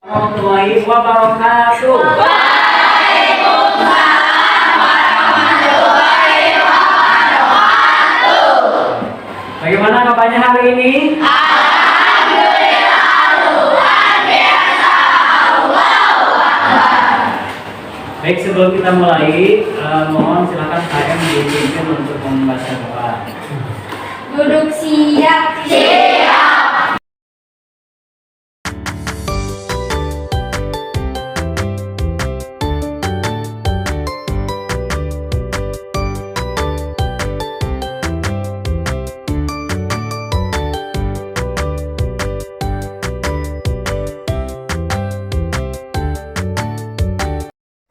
Warahmatullahi wabarakatuh. Waalaikumsalam warahmatullahi wabarakatuh. Bagaimana kabarnya hari ini? Alhamdulillah, luar biasa. Allahu Akbar. Baik, sebelum kita mulai, mohon silakan saya dipimpin untuk membaca doa. Duduk siap. Siap.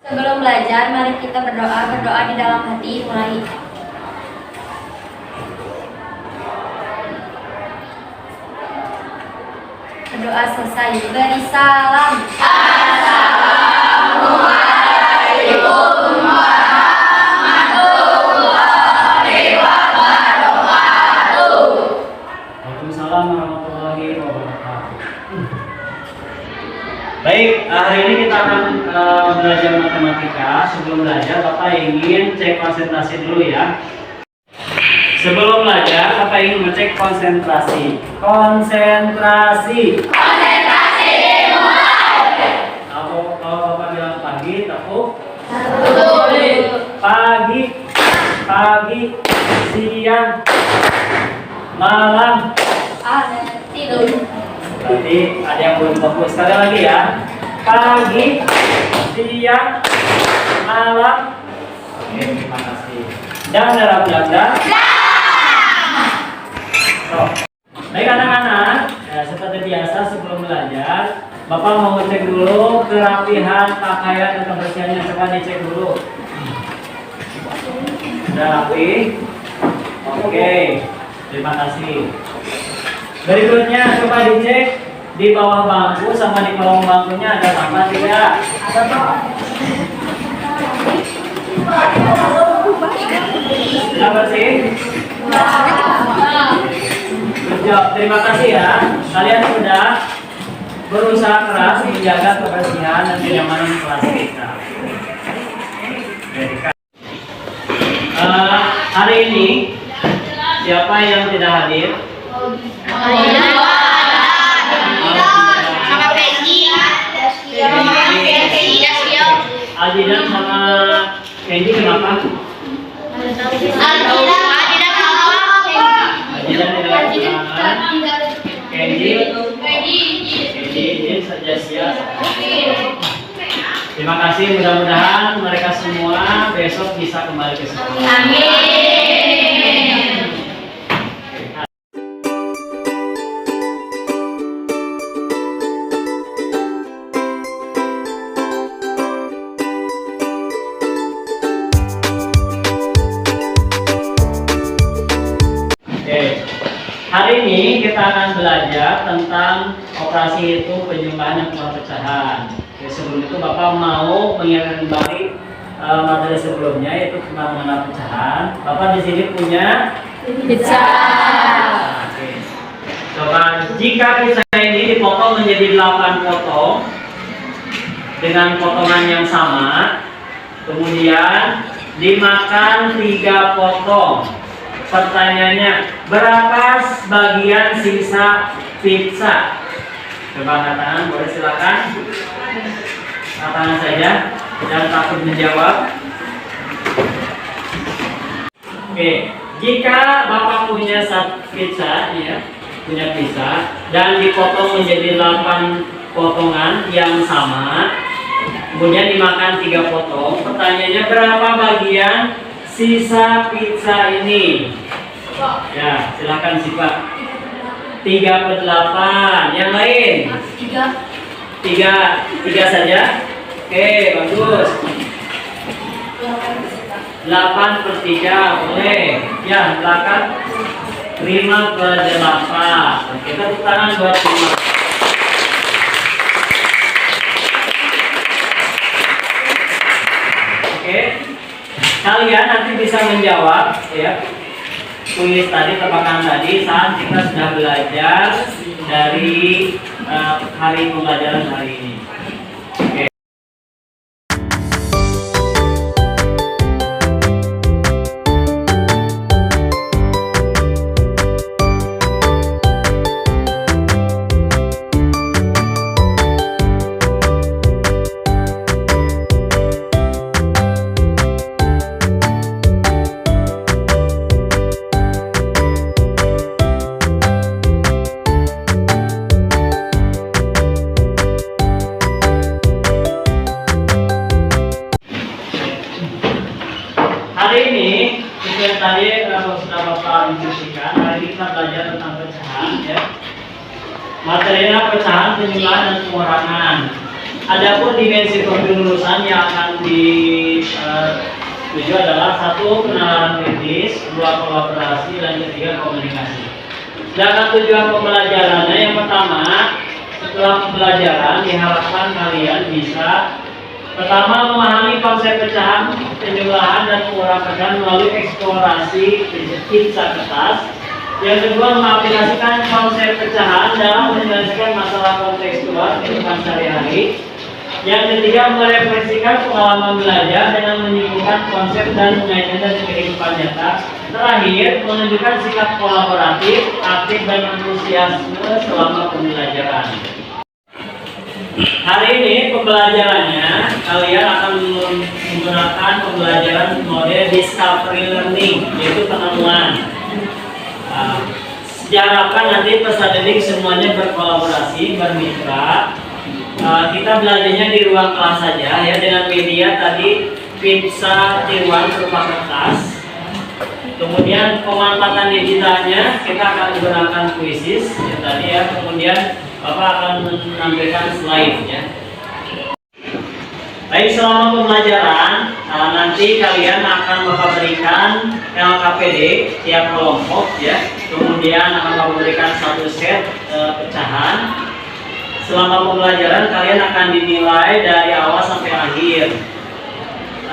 Sebelum belajar, mari kita berdoa di dalam hati. Mulai. Berdoa selesai, beri salam. Assalamualaikum warahmatullahi wabarakatuh. Waalaikumsalam warahmatullahi wabarakatuh. Baik, hari ini kita akan belajar matematika. Sebelum belajar, Bapak ingin cek konsentrasi dulu ya. Sebelum belajar, Bapak ingin ngecek konsentrasi. Konsentrasi. Konsentrasi mulai. Kalau Bapak bilang pagi, tepuk. Betul. Pagi, pagi, siang, malam. Tidur. Berarti ada yang belum fokus. Sekali lagi ya. Pagi, siang, malam. Oke, terima kasih. Dan dalam belajar. Baik anak-anak, ya, seperti biasa sebelum belajar, Bapak mau ngecek dulu kerapihan pakaian dan kebersihannya. Coba dicek dulu. Sudah rapi? Oke, terima kasih. Berikutnya coba dicek di bawah bangku sama di kolong bangkunya ada sampah tidak? Sudah bersih? Berjawab. Terima kasih ya. Kalian sudah berusaha keras menjaga kebersihan dan kenyamanan kelas kita. Hari ini siapa yang tidak hadir? Sama Kenji. Aldidan sama Kenji kenapa? Aldidan tidak hadir. Kenji saja siap. Terima kasih, mudah-mudahan mereka semua besok bisa kembali ke sekolah. Amin. Hari ini kita akan belajar tentang operasi hitung, penjumlahan, dan perpecahan. Sebelum itu Bapak mau mengingatkan kembali materi sebelumnya, yaitu tentang mengenal pecahan. Bapak di sini punya Pizza. Oke. Coba jika pizza ini dipotong menjadi 8 potong dengan potongan yang sama, kemudian dimakan 3 potong. Pertanyaannya, berapa bagian sisa pizza? Coba angkat tangan, boleh silakan. Angkat tangan saja, jangan takut menjawab. Oke, jika Bapak punya pizza, ya, punya pizza dan dipotong menjadi 8 potongan yang sama, kemudian dimakan 3 potong. Pertanyaannya, berapa bagian sisa pizza ini? Ya, silakan simak. 3/8. Yang lain? 3 saja. Oke, bagus. 8/3 boleh. Ya, silakan. 5/8. Oke, tepuk tangan buat 5. Oke. Kalian nanti bisa menjawab ya kuis tadi, tebakan tadi saat kita sudah belajar dari hari pembelajaran hari ini. Oke. Hari ini, seperti yang tadi sudah Bapak instruksikan, hari ini kita belajar tentang pecahan, ya. Materinya pecahan, penjumlahan, dan pengurangan. Adapun dimensi penjurusan yang akan dituju adalah 1. Penalaran kritis, 2. Kolaborasi, dan 3. Komunikasi. Sedangkan tujuan pembelajarannya yang pertama, setelah pembelajaran diharapkan kalian bisa pertama, memahami konsep pecahan, penjumlahan, dan pengurangan pecahan melalui eksplorasi pizza kertas. Yang kedua, mengaplikasikan konsep pecahan dalam menyelesaikan masalah kontekstual kehidupan sehari-hari. Yang ketiga, merefleksikan pengalaman belajar dengan menyimpulkan konsep dan mengaitkan dengan kehidupan nyata. Terakhir, menunjukkan sikap kolaboratif, aktif, dan antusiasme selama pembelajaran. Hari ini pembelajarannya kalian akan menggunakan pembelajaran model discovery learning, yaitu penemuan. Diharapkan nanti peserta didik semuanya berkolaborasi, bermitra. Kita belajarnya di ruang kelas saja ya, dengan media tadi pizza tiruan berupa kertas. Kemudian pemanfaatan digitalnya kita akan menggunakan Quizzes ya tadi ya. Kemudian Bapak akan menampilkan slide ya. Baik, selama pembelajaran nanti kalian akan Bapak berikan LKPD tiap kelompok ya. Kemudian akan Bapak berikan 1 set pecahan. Selama pembelajaran kalian akan dinilai dari awal sampai akhir.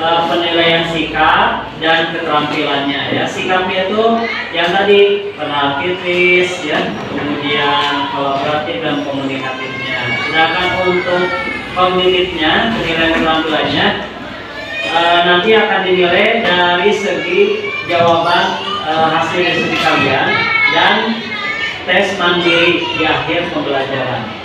Penilaian sikap dan keterampilannya ya. Sikapnya itu yang tadi penal kritis ya, kemudian kolaboratif dan komunikatifnya. Sedangkan untuk kognitifnya, penilaian keterampilannya nanti akan dinilai dari segi jawaban hasil diskusi kalian dan tes mandiri di akhir pembelajaran.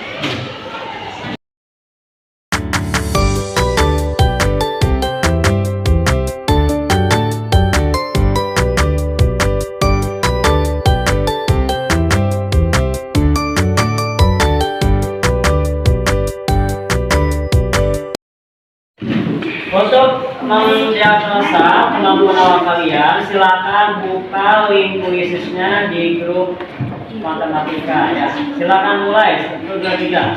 Untuk mendiagnosa kemampuan awal kalian, silakan buka link Quizesnya di grup matematika ya. Silakan mulai 1, 2, 3.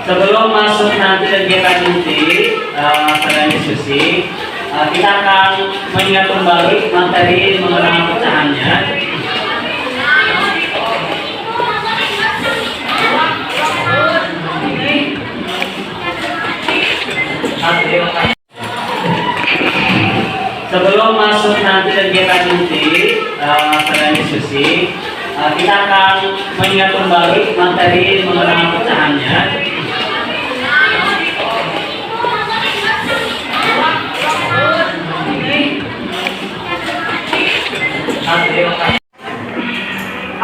Sebelum masuk nanti kegiatan inti pada diskusi, kita akan mengingat kembali materi mengenai pecahannya. Sebelum masuk nanti kegiatan inti pada diskusi, kita akan mengingat kembali materi mengenai pecahannya.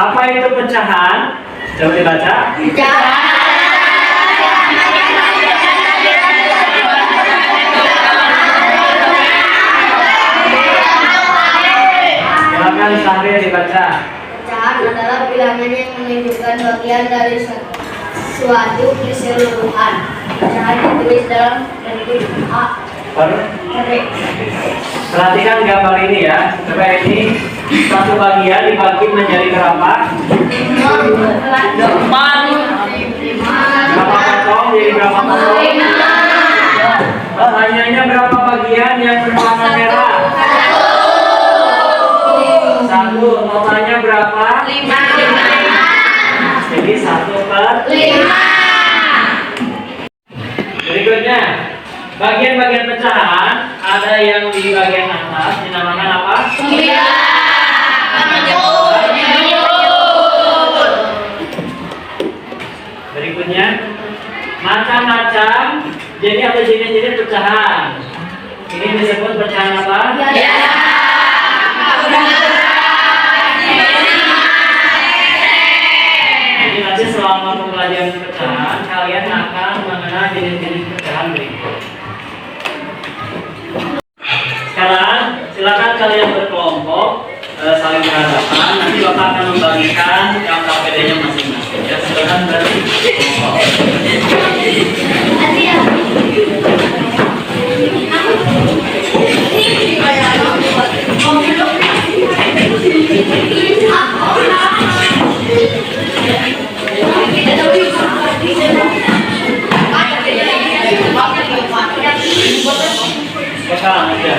Apa itu pecahan? Coba dibaca. Silakan Sahrir dibaca. Pecahan adalah bilangan yang menunjukkan bagian dari suatu keseluruhan. Pecahan ditulis dalam bentuk A. Perhatikan gambar ini ya. Coba ini satu bagian dibagi menjadi berapa? 8. Berapa potong? Jadi berapa potong? Pertanyaannya berapa bagian yang berwarna merah? Satu. Totalnya berapa? 5. Jadi 1/5. Berikutnya, bagian-bagian pecahan ada yang di bagian atas dinamakan apa? Berikutnya, macam-macam jadi atau jenis-jenis pecahan. Ini disebut pecahan apa? Jadi nanti selama pembelajaran pecahan, kalian akan mengenal jenis-jenis pecahan berikut. Sekarang silakan kalian berkelompok, saling berhadapan. Nanti Bapak akan membagikan yang KPD-nya masing-masing. Ya, silakan berkelompok. Sekarang aja.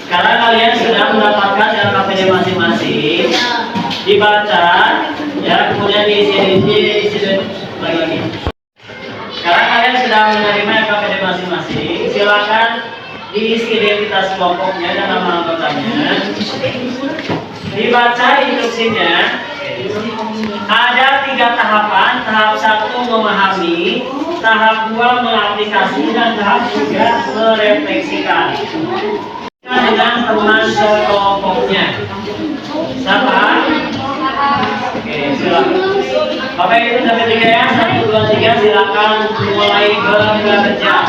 Sekarang kalian sudah mendapatkan LKPD masing-masing, dibaca, ya, kemudian diisi lagi. Sekarang kalian sudah menerima LKPD masing-masing, silakan diisi identitas kelompoknya dan nama anggotanya. Dibaca instruksinya. Ada 3 tahapan. Tahap 1 memahami, tahap 2 mengaplikasi, dan tahap 3 merefleksikan. Dengan teman sekelompoknya. Siapa? Oke, silakan. Bapak itu sampai 3 ya. 1, 2, 3, silakan mulai bekerja.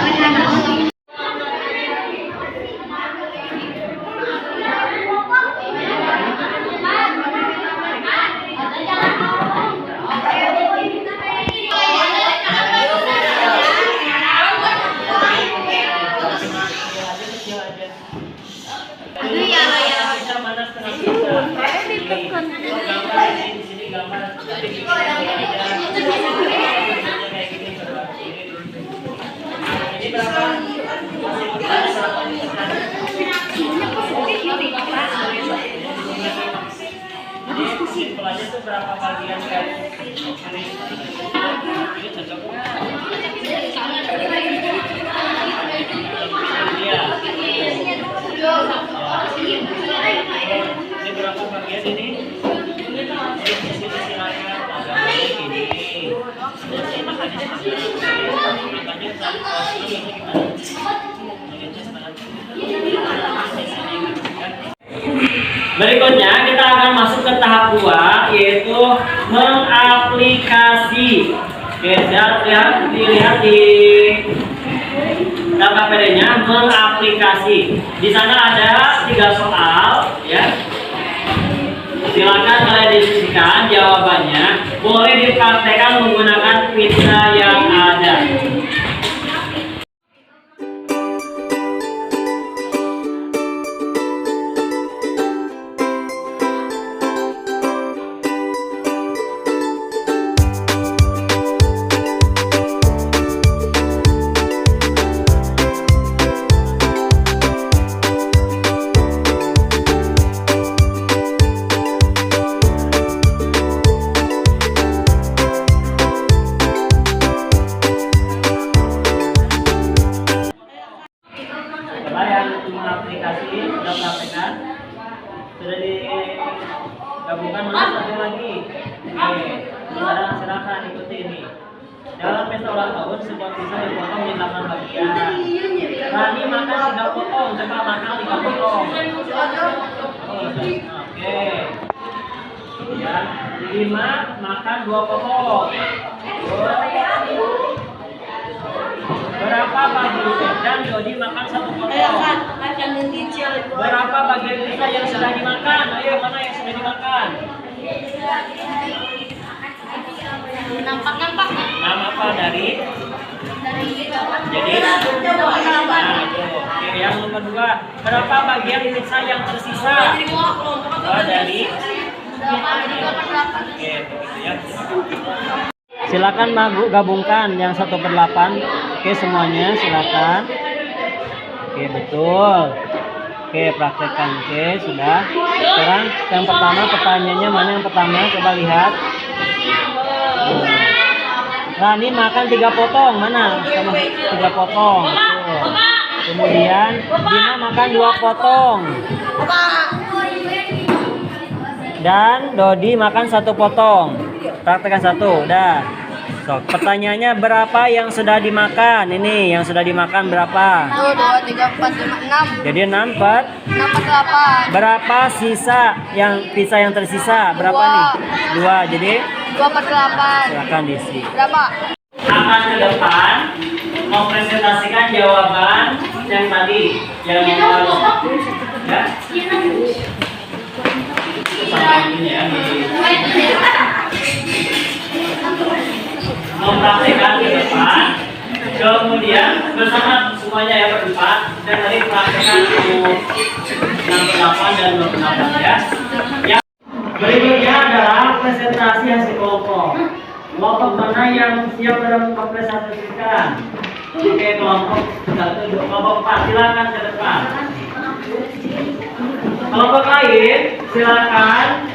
Kesimpulannya itu berapa bagian kayak ini cocok nggak? Iya. Ini berapa bagian ini? Berikutnya kita akan masuk ke tahap 2, yaitu mengaplikasi. Oke, dilihat di KPD-nya, mengaplikasi. Di sana ada 3 soal, ya. Silakan kalian diskusikan jawabannya. Boleh dipraktekkan menggunakan pizza yang ada. Aplikasi sudah praktekkan, sudah digabungkan mana satu lagi. Oke. Silakan ikuti ini. Dalam pesta ulang tahun, sebuah pisau dipotong menjadi 8 bagian. Rani makan 3 potong, coba makan 3 potong. Oke. Ya, Lima makan 2 potong. Berapa bagi dan Dodi makan 1 potong? Berapa bagian pizza yang sudah dimakan? Ayo, mana yang sudah dimakan? Nampak. Nama apa dari? Jadi, Oke, yang nomor 2. Berapa bagian pizza yang tersisa? Dari? Oke, begitu ya. Silakan gabungkan yang 1/8. Oke, semuanya silakan. Oke, betul. Oke, praktekkan. Oke, sudah. Sekarang yang pertama, pertanyaannya mana yang pertama? Coba lihat. Rani makan 3 potong. Mana? Sama 3 potong. Betul. Kemudian Bima makan 2 potong. Dan Dodi makan 1 potong. Praktekkan 1. Udah. So, pertanyaannya berapa yang sudah dimakan? Ini yang sudah dimakan berapa? 1, 2, 3, 4, 5, 6. Jadi 6 per 8. berapa sisa yang pizza yang tersisa? Berapa nih? 2. Jadi 2/8. silakan diisi. Berapa? Akan ke depan mempresentasikan jawaban yang tadi yang ya. Sama ini ya. Mempraktekkan ke depan, kemudian bersama semuanya yang berempat dan tadi praktekkan 68 dan 28 ya. Yang berikutnya adalah presentasi hasil kelompok. Kelompok mana yang siap dalam mempresentasikan? Oke, kelompok 1, kelompok 4 silakan ke depan. Kelompok lain silakan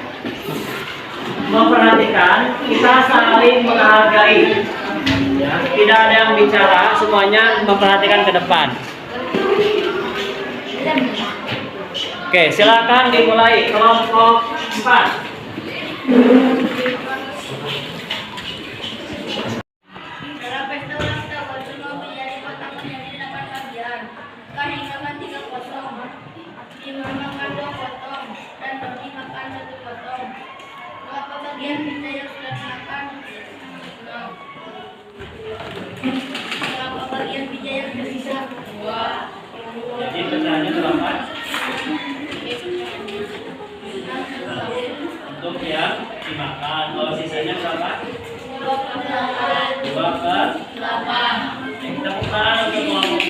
memperhatikan, kita saling menghargai. Ya, tidak ada yang bicara, semuanya memperhatikan ke depan. Oke, silakan dimulai kelompok 4. Dalam pesta ulang tahun semua menjadi potong menjadi 8 bagian. Kami makan 3 potong, Bima makan 2 potong, dan Dodi makan 1 potong. Berapa bagian pizza yang sudah dimakan? 6. Berapa bagian pizza yang tersisa? 2. Jadi pecahannya berapa? Untuk yang dimakan, kalau sisanya berapa? 2/8. Kita bukan untuk kelompok.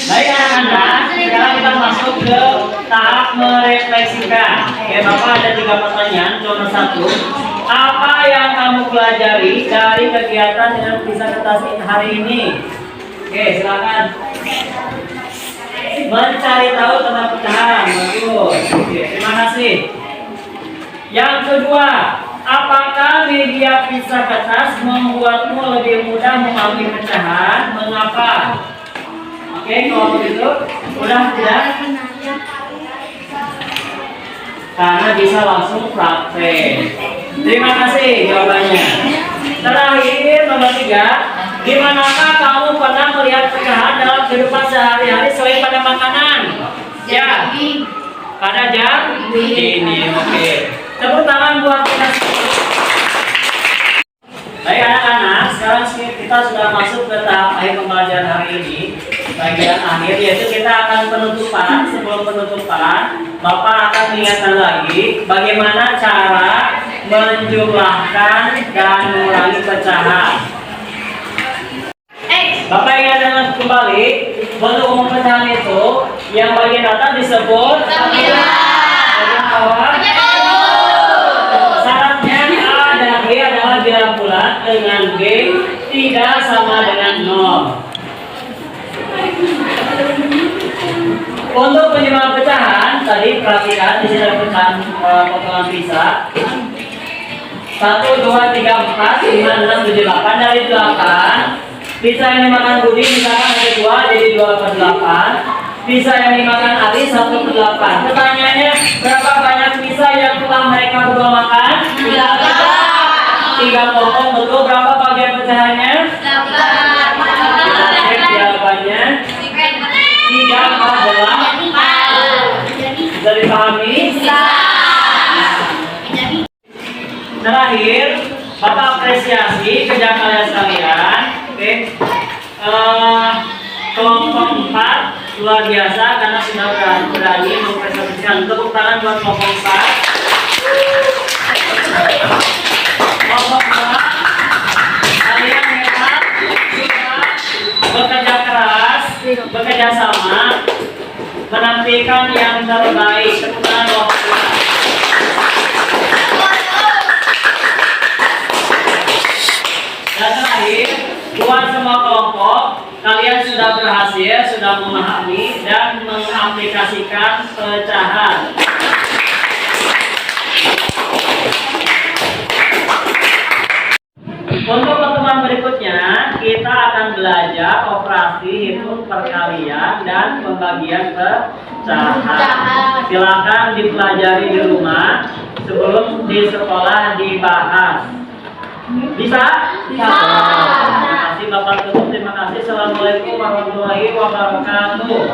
Baik anak-anak, sekarang kita masuk ke tahap merefleksikan. Oke, Bapak ada 3 pertanyaan. Nomor 1, apa yang kamu pelajari dari kegiatan dengan pisah kertas hari ini? Oke, silakan. Mencari tahu tentang pecahan. Bagus. Oke, terima kasih. Yang kedua, apakah media pisah kertas membuatmu lebih mudah memahami pecahan? Mengapa? Oke, kalau begitu, udah tidak? Karena bisa langsung praktek. Terima kasih jawabannya. Terakhir, nomor 3, di manakah kamu pernah melihat pecahan dalam kehidupan sehari-hari selain pada makanan? Ya, pada jam ini. Oke, tepuk tangan buat kita. Baik anak-anak, sekarang kita sudah masuk ke tahap akhir pembelajaran hari ini. Bagian akhir yaitu kita akan penutupan. Sebelum penutupan, Bapak akan mengingatkan lagi bagaimana cara menjumlahkan dan mengurangi pecahan. Bapak ingatkan kembali, bentuk umum pecahan itu yang bagian atas disebut bagian bawah. Syaratnya A dan B adalah bilangan bulat dengan B tidak sama dengan 0. Untuk penjumlahan pecahan, tadi perhatikan di sini ada pecahan potongan pizza. 1, 2, 3, 4, 5, 6, 7, 8. Dari 8, pizza yang dimakan Budi misalkan ada 2, jadi 2/8. Pizza yang dimakan Ali 1/8. Pertanyaannya, berapa banyak pizza yang telah mereka Terakhir, Bapak apresiasi kerja kalian sekalian. Oke. Kelompok 4 luar biasa karena sudah berani mempresentasikan. Tepuk tangan buat kelompok 4. Kelompok 4, kalian hebat, sudah bekerja keras, bekerja sama, menampilkan yang terbaik. Tepuk tangan kelompok 4. Dan terakhir, buat semua kelompok, kalian sudah berhasil, sudah memahami dan mengaplikasikan pecahan. Untuk pertemuan berikutnya, kita akan belajar operasi hitung perkalian dan pembagian pecahan. Silakan dipelajari di rumah sebelum di sekolah dibahas. Bisa? Bisa. Terima kasih Bapak Ketua. Terima kasih. Assalamualaikum warahmatullahi wabarakatuh.